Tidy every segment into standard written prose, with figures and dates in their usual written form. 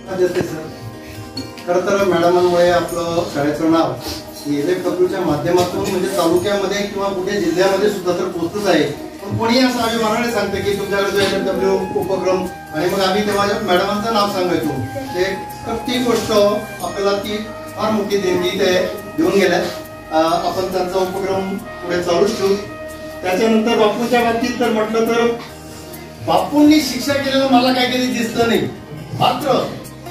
खरं तर मॅडमांमुळे आपलं शाळेचं नाव एलेपच्या माध्यमातून म्हणजे तालुक्यामध्ये किंवा कुठे जिल्ह्यामध्ये सुद्धा तर पोहोचतच आहे. पण कोणी असं अभिमानाने सांगतं की तुमच्याकडे LFW उपक्रम आणि मग आम्ही तेव्हा मॅडमांचं नाव सांगायचो. ती गोष्ट आपल्याला ती फार मोठी देणगी ते देऊन गेल्या. आपण त्यांचा उपक्रम पुढे चालूच ठेवू. त्याच्यानंतर बापूंच्या बाबतीत तर म्हटलं तर बापूंनी शिक्षा केलेलं मला काही कधी दिसलं नाही. मात्र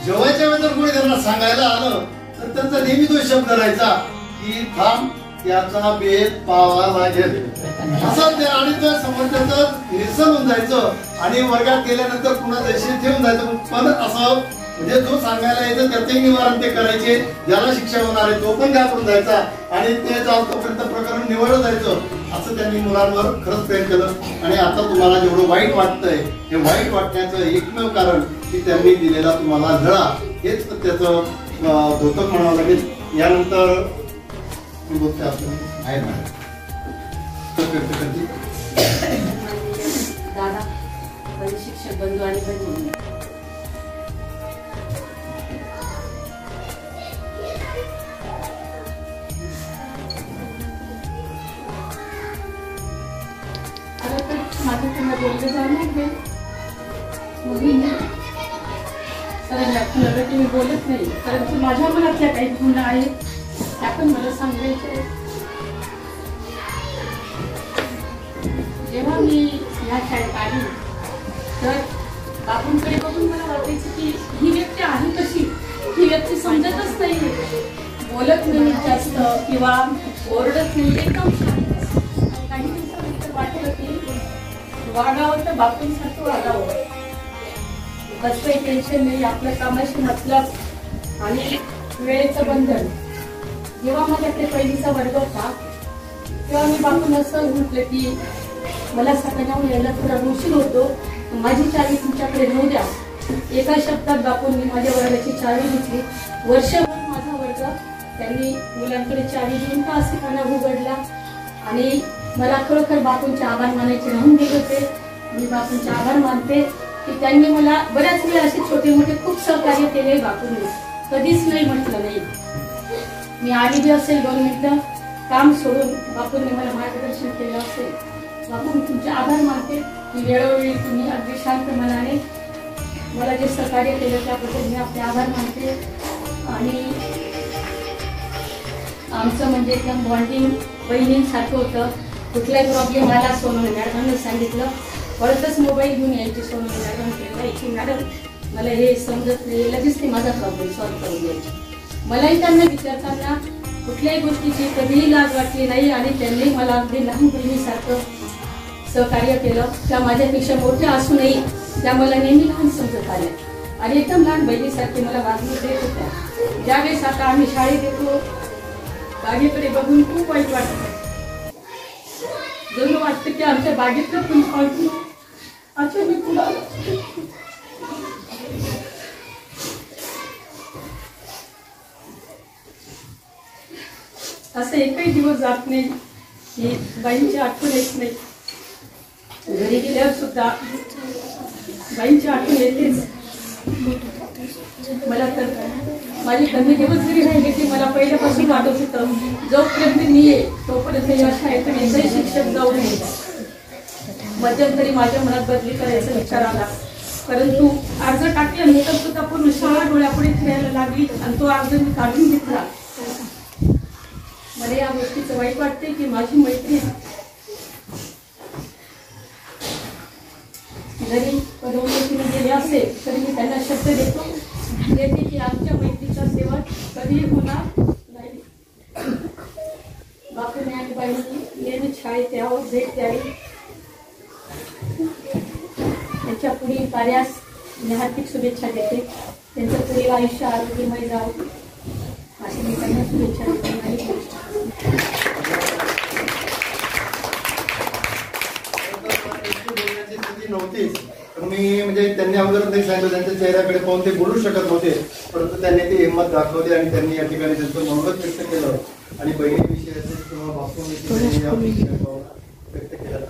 जेवायच्या वेळेस जर कोणी त्यांना सांगायला आलं तर त्यांचा नेहमी तो शब्द राहायचा की थांब त्याचा भेद पावा लागेल असं ते. आणि त्या समोरच्याचं निरसन होऊन जायचं आणि वर्गात गेल्यानंतर पुन्हा तशी ठेवून जायचं. पण असं म्हणजे जो सांगायला यायचं त्याचंही निवारण ते करायचे. ज्याला शिक्षा होणार आहे तो पण घाबरून जायचा आणि ते जाऊपर्यंत प्रकरण निवडलं जायचं. असं त्यांनी मुलांवर खरंच प्रेम केलं. आणि आता तुम्हाला जेवढं वाईट वाटतंय हे वाईट वाटण्याचं एकमेव कारण की त्यांनी दिलेला तुम्हाला धडा हेच त्याचं द्योतक म्हणावं लागेल. यानंतर मी बोलते आपल्याला आहे मॅडम दादा शिक्षक बंधू आणि बहिणी, माझं त्यांना बोललं जाणार मी बोलत नाही परंतु माझ्या मनातल्या काही गुण आहेत त्या पण मला सांगायचे. जेव्हा मी या शाळेत आली तर बापूंकडे बघून मला वाटायचं की ही व्यक्ती आहे कशी. ही व्यक्ती समजतच नाही, बोलत नाही जास्त किंवा ओरडत नाही, एकदम काही दिवसानंतर वाटलं की वागावं तर बापूंसारखं वागावं. बस काही टेन्शन नाही, आपल्या कामाशी मतलब आणि वेळेचं बंधन. जेव्हा माझ्याकडे पहिलीचा वर्ग होता तेव्हा मी बापूंना असं म्हटलं की मला सकाळी यायला थोडा उशीर होतो, माझी चावी तुमच्याकडे नेऊ द्या. एका शब्दात बापूंनी माझ्या वर्गाची चावी घेतली. वर्षभर माझा वर्ग त्यांनी मुलांकडे चावी देऊन तासिकांना उघडला आणि मला खरोखर बापूंचे आभार मानायचे राहून गेले होते. मी बापूंचे आभार मानते की त्यांनी मला बऱ्याच वेळा असे छोटे मोठे खूप सहकार्य केले. बापूंनी कधीच नाही म्हटलं नाही. मी आली असेल 2 मिनिटं काम सोडून बापूंनी मला मार्गदर्शन केलं असेल. बापू मी तुमचे आभार मानते की वेळोवेळी तुम्ही अगदी शांत मनाने मला जे सहकार्य केलं त्याबद्दल मी आपले आभार मानते. आणि आमचं म्हणजे एकदम बॉन्डिंग बहिणींसारखं होतं. कुठलाही प्रॉब्लेम आला सोनवणे मॅडमांनी सांगितलं, परतच मोबाईल घेऊन यायची. सोनवणे मॅडम यायची, मॅडम मला हे समजत नाही, लगेच ते माझा प्रॉब्लेम सॉल्व्ह करून द्यायची. मलाही त्यांना विचारताना कुठल्याही गोष्टीची कधीही लाज वाटली नाही आणि त्यांनी मला अगदी लहान बहिणीसारखं सहकार्य केलं. त्या माझ्यापेक्षा मोठ्या असूनही त्या मला नेहमी लहान समजत आल्या आणि एकदम लहान बहिणीसारखी मला वागणूक देत होत्या. ज्यावेळेस आता आम्ही शाळेत येतो बागेकडे बघून खूप वाईट वाटतं. जणू वाटतं की आमच्या बागेतलं पण पाळतो अच्छा मी पुढे असं एकही दिवस जात नाही की बाईंची आठवण येत नाही. घरी गेल्यावर सुद्धा बाईंची आठवण येतेच. मला तर माझे कमी दिवस जरी राहिले की मला पहिल्यापासून वाटत होतं जोपर्यंत मी ये तोपर्यंत या शाळेतून एकही शिक्षक जाऊ नये. मध्यंतरी माझ्या मनात बदली करायचा विचार आला, परंतु अर्ज टाकल्यानंतर सुद्धा पूर्ण शाळा डोळ्यापुढे फिरायला लागली आणि तो अर्ज मी काढून घेतला. मला या गोष्टीचं वाईट वाटते की माझी मैत्रीण जरी पदोन्नतीने गेले असेल तरी मी त्यांना शब्द देतो की आमच्या मैत्रीचा सेवा कधीही होणार नाही. बापूने आणि बाईंनी नेहमी शाळेत यावं, भेट द्यावी. त्यांच्या पुढील कार्यास मी हार्दिक शुभेच्छा देते. त्यांचं पुढील आयुष्य आरोग्यमय जावं अशी मी त्यांना शुभेच्छा देते. नव्हतीच पण मी म्हणजे त्यांनी अगोदर नाही सांगितलं, त्यांच्या चेहऱ्याकडे पाहून ते बोलू शकत नव्हते, परंतु त्यांनी ती हिंमत दाखवली आणि त्यांनी या ठिकाणी त्यांचं मनोगत व्यक्त केलं आणि बहिणीविषयी किंवा बापूंविषयी व्यक्त केलं.